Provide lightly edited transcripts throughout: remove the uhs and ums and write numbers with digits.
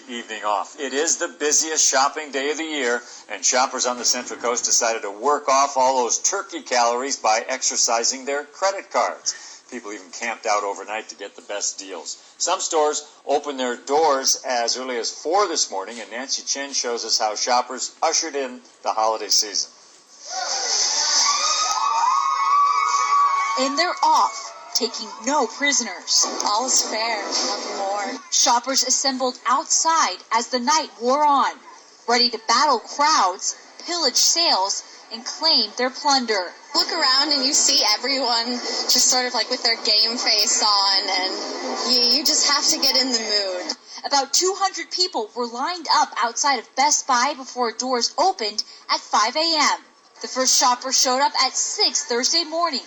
evening off. It is the busiest shopping day of the year, and shoppers on the Central Coast decided to work off all those turkey calories by exercising their credit cards. People even camped out overnight to get the best deals. Some stores opened their doors as early as 4 this morning, and Nancy Chen shows us how shoppers ushered in the holiday season. And they're off, taking no prisoners. All is fair, nothing more. Shoppers assembled outside as the night wore on, ready to battle crowds, pillage sales, and claim their plunder. Look around and you see everyone just sort of like with their game face on, and you just have to get in the mood. About 200 people were lined up outside of Best Buy before doors opened at 5 a.m. The first shopper showed up at 6 Thursday morning,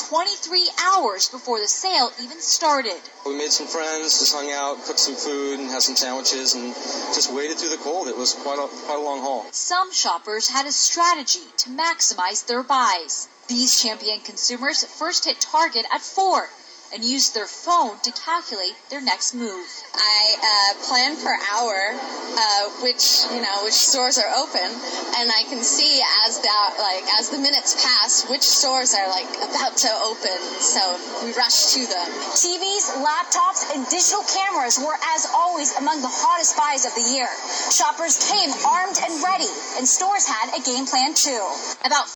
23 hours before the sale even started. We made some friends, just hung out, cooked some food, and had some sandwiches, and just waited through the cold. It was quite a long haul. Some shoppers had a strategy to maximize their buys. These champion consumers first hit Target at 4 and used their phone to calculate their next move. I plan per hour which stores are open, and I can see as the minutes pass which stores are about to open, so we rush to them. TVs, laptops, and digital cameras were, as always, among the hottest buys of the year. Shoppers came armed and ready, and stores had a game plan too. About